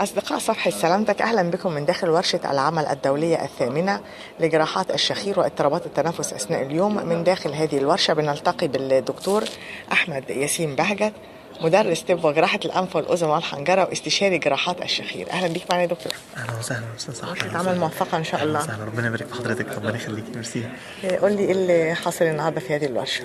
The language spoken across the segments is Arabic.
أصدقاء صفحة سلامتك، أهلا بكم من داخل ورشة العمل الدولية الثامنة لجراحات الشخير واضطرابات التنفس أثناء اليوم. من داخل هذه الورشة بنلتقي بالدكتور أحمد ياسين بهجت، مدرس طب وجراحة الأنف والأذن والحنجرة واستشاري جراحات الشخير. أهلا بيك معنا يا دكتور. اهلا وسهلا استاذ صح. ورشة عمل موفقة إن شاء اهلا الله. وسهلا، ربنا يبارك في حضرتك، ربنا يخليك، ميرسي. قول لي إيه اللي حصل النهاردة في هذه الورشة؟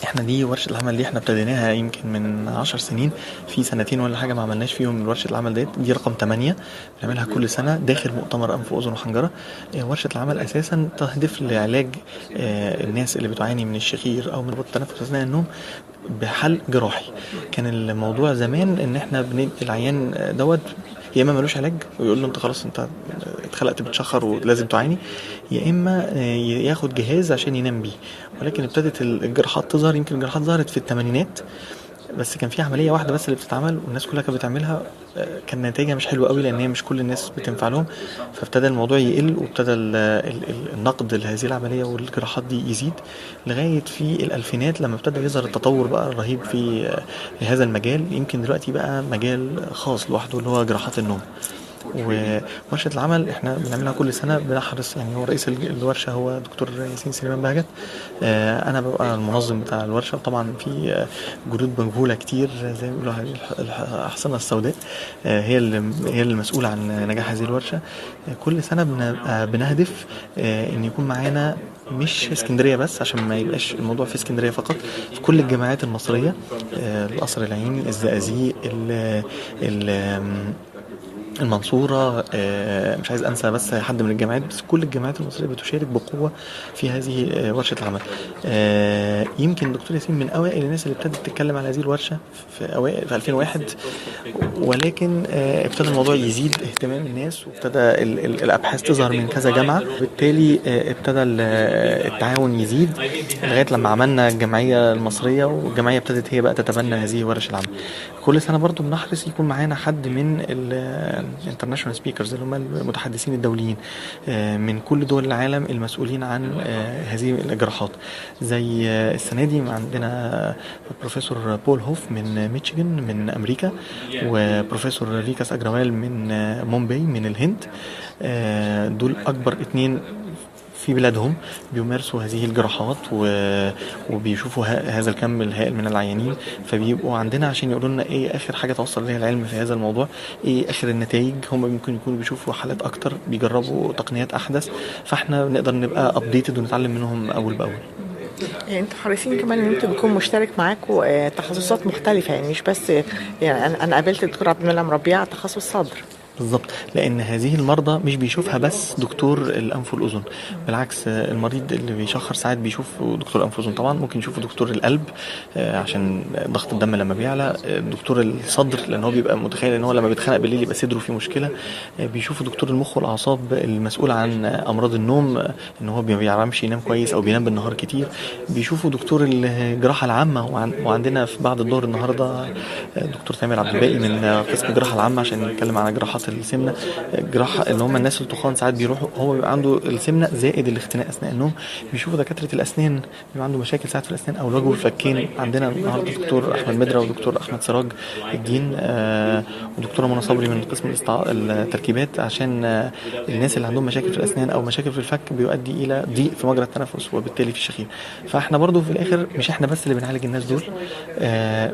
احنا دي ورشه العمل دي احنا ابتديناها يمكن من 10 سنين، في سنتين ولا حاجه ما عملناش فيهم ورشه العمل دي رقم 8 بنعملها كل سنه داخل مؤتمر انف واذن وحنجره. ورشه العمل اساسا تهدف لعلاج الناس اللي بتعاني من الشخير او من ربط التنفس اثناء النوم بحل جراحي. كان الموضوع زمان ان احنا بندي العيان دوت يا اما ملوش علاج ويقول له انت خلاص انت اتخلقت بتشخر ولازم تعاني، يا اما ياخد جهاز عشان ينام بيه. ولكن ابتدت الجراحات تظهر، يمكن الجراحات ظهرت في الثمانينات، بس كان في عمليه واحده بس اللي بتتعمل والناس كلها كانت بتعملها. كان نتائجها مش حلوه قوي لان هي مش كل الناس بتنفع لهم، فابتدى الموضوع يقل وابتدى النقد لهذه العمليه والجراحات دي يزيد لغايه في الالفينات لما ابتدى يظهر التطور بقى الرهيب في هذا المجال. يمكن دلوقتي بقى مجال خاص لوحده اللي هو جراحات النوم. وورشة العمل احنا بنعملها كل سنة، بنحرص يعني هو رئيس الورشة هو دكتور ياسين سليمان بهجت. انا ببقى المنظم بتاع الورشة، وطبعا في جهود مجهولة كتير زي ما بيقولوا الأحصنة السوداء هي اللي مسؤولة عن نجاح هذه الورشة. كل سنة بنهدف ان يكون معانا مش اسكندرية بس، عشان ما يبقاش الموضوع في اسكندرية فقط، في كل الجامعات المصرية، القصر العيني، الزقازيق، المنصورة، مش عايز انسى بس حد من الجامعات، بس كل الجامعات المصرية بتشارك بقوة في هذه ورشة العمل. يمكن دكتور ياسين من اوائل الناس اللي ابتدت تتكلم على هذه الورشة في 2001، ولكن ابتدى الموضوع يزيد اهتمام الناس وابتدى الابحاث تظهر من كذا جامعة، وبالتالي ابتدى التعاون يزيد لغاية لما عملنا الجمعية المصرية، والجمعية ابتدت هي بقى تتبنى هذه ورش العمل. كل سنة برضو بنحرص يكون معانا حد من international speakers اللي هم المتحدثين الدوليين من كل دول العالم المسؤولين عن هذه الجراحات. زي السنة دي عندنا بروفيسور بول هوف من ميشيغان من أمريكا، وبروفيسور ريكاس أجروال من مومباي من الهند. دول أكبر 2 في بلادهم بيمارسوا هذه الجراحات وبيشوفوا هذا الكم الهائل من العيانين، فبيبقوا عندنا عشان يقولوا لنا ايه اخر حاجه توصل ليها العلم في هذا الموضوع، ايه اخر النتائج. هم ممكن يكونوا بيشوفوا حالات اكتر، بيجربوا تقنيات احدث، فاحنا بنقدر نبقى ابديتد ونتعلم منهم اول باول. يعني انتوا حريصين كمان ان انتوا بيكون مشترك معاكم تخصصات مختلفه، يعني مش بس يعني انا قابلت الدكتور عبد المنعم ربيع تخصص صدر. بالظبط، لان هذه المرضى مش بيشوفها بس دكتور الانف والاذن، بالعكس المريض اللي بيشخر ساعات بيشوف دكتور الانف والاذن، طبعا ممكن يشوف دكتور القلب عشان ضغط الدم لما بيعلى، دكتور الصدر لان هو بيبقى متخيل ان هو لما بيتخنق بالليل يبقى صدره فيه مشكله، بيشوف دكتور المخ والاعصاب المسؤول عن امراض النوم ان هو ما بيعرفش ينام كويس او بينام بالنهار كتير، بيشوفوا دكتور الجراحه العامه. وعندنا في بعد الظهر النهارده دكتور تامر عبد الباقي من قسم الجراحه العامه عشان نتكلم عن جراحات السمنه. جراحه اللي هم الناس التخان ساعات بيروحوا، هو بيبقى عنده السمنه زائد الاختناق اثناء النوم، بيشوفوا دكاتره الاسنان بيبقى عنده مشاكل ساعات في الاسنان او الوجه والفكين. عندنا النهارده دكتور احمد مدرة ودكتور احمد سراج الدين ودكتوره منى صبري من قسم التركيبات، عشان الناس اللي عندهم مشاكل في الاسنان او مشاكل في الفك بيؤدي الى ضيق في مجرى التنفس وبالتالي في الشخير. فاحنا برضو في الاخر مش احنا بس اللي بنعالج الناس دول،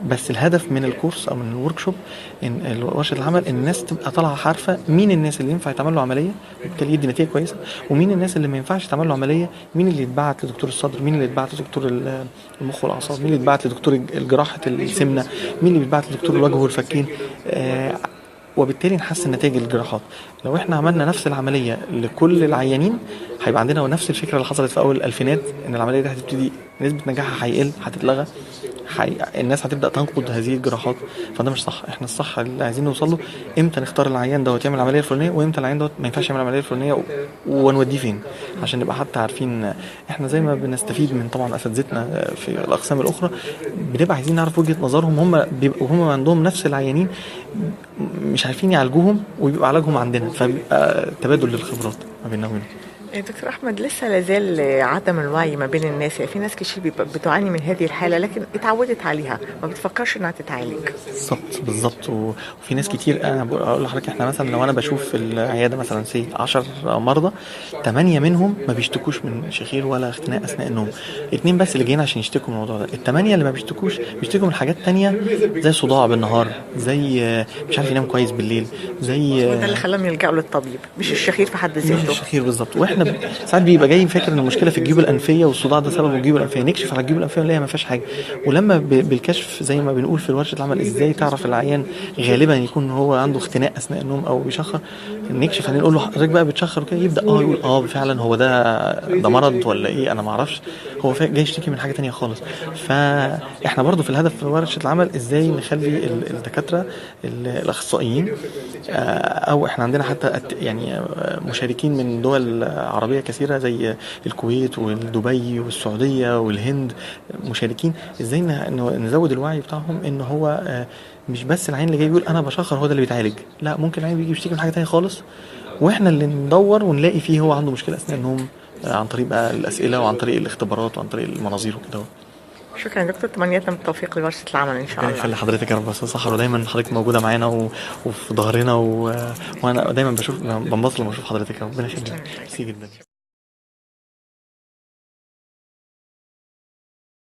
بس الهدف من الكورس او من الورك شوب ان ورشه العمل الناس تبقى طالعه عارفه مين الناس اللي ينفع يتعمل له عمليه وبالتالي يدي نتيجه كويسه، ومين الناس اللي ما ينفعش يتعمل له عمليه، مين اللي يتبعت لدكتور الصدر، مين اللي يتبعت لدكتور المخ والاعصاب، مين اللي يتبعت لدكتور جراحه السمنه، مين اللي بيتبعت لدكتور الوجه والفكين، وبالتالي نحسن نتائج الجراحات. لو احنا عملنا نفس العمليه لكل العيانين هيبقى عندنا نفس الفكره اللي حصلت في اول الالفينات، ان العمليه دي هتبتدي نسبه نجاحها هيقل، هتتلغى، الناس هتبدا تنقد هذه الجراحات، فده مش صح. احنا الصح اللي عايزين نوصل له امتى نختار العيان دوت يعمل العمليه الفلانيه، وامتى العيان دوت ما ينفعش يعمل العمليه الفلانيه ونوديه فين، عشان نبقى حتى عارفين. احنا زي ما بنستفيد من طبعا اساتذتنا في الاقسام الاخرى، بنبقى عايزين نعرف وجهه نظرهم، هم بيبقوا هم عندهم نفس العيانين مش عارفين يعالجوهم ويبقى علاجهم عندنا، فبيبقى تبادل للخبرات ما بيننا وبينهم. دكتور أحمد، لسه لازال عدم الوعي ما بين الناس، يعني في ناس كتير بتعاني من هذه الحالة لكن اتعودت عليها ما بتفكرش إنها تتعالج. بالظبط وفي ناس كتير. انا بقول لحضرتك احنا مثلا لو انا بشوف في العياده مثلا 10 مرضى، 8 منهم ما بيشتكوش من شخير ولا اختناق اثناء النوم، 2 بس اللي جايين عشان يشتكوا من الموضوع ده. ال8 اللي ما بيشتكوش بيشتكوا من حاجات تانية زي صداع بالنهار، زي مش عارف ينام كويس بالليل، زي وده اللي خلاهم يلجأوا للطبيب، مش الشخير في حد مش ذاته. الشخير بالظبط. واحنا ساعات بيبقى جاي فاكر ان المشكله في الجيوب الانفيه والصداع ده سببه الجيوب الانفيه، نكشف على الجيوب الانفيه نلاقيها ما فيهاش حاجه. ولما بالكشف زي ما بنقول في ورشه العمل ازاي تعرف العيان غالبا يكون هو عنده اختناق اثناء النوم او بيشخر، نكشف عليه نقول له حضرتك بقى بتشخر وكده، يبدا يقول فعلا هو ده مرض ولا ايه، انا ما اعرفش، هو جاي يشتكي من حاجه تانية خالص. فاحنا برضو في الهدف في ورشه العمل ازاي نخلي الدكاتره الاخصائيين، او احنا عندنا حتى يعني مشاركين من دول عربيه كثيره زي الكويت ودبي والسعوديه والهند، مشاركين ازاي نزود الوعي بتاعهم ان هو مش بس العين اللي جاي بيقول انا بشخر هو ده اللي بيتعالج، لا، ممكن العين بيجي يشتكي من حاجه تانية خالص، واحنا اللي ندور ونلاقي فيه هو عنده مشكله اثناء النوم عن طريق بقى الاسئله وعن طريق الاختبارات وعن طريق المناظير وكده. شكرا دكتور، تمنياتنا بالتوفيق لورشة العمل ان شاء الله. يخلي حضرتك يا رب استاذ سحر، ودايما حضرتك موجوده معانا وفي ظهرنا وانا دايما بنبسط لما اشوف حضرتك. ربنا يخليك. ميرسي جدا.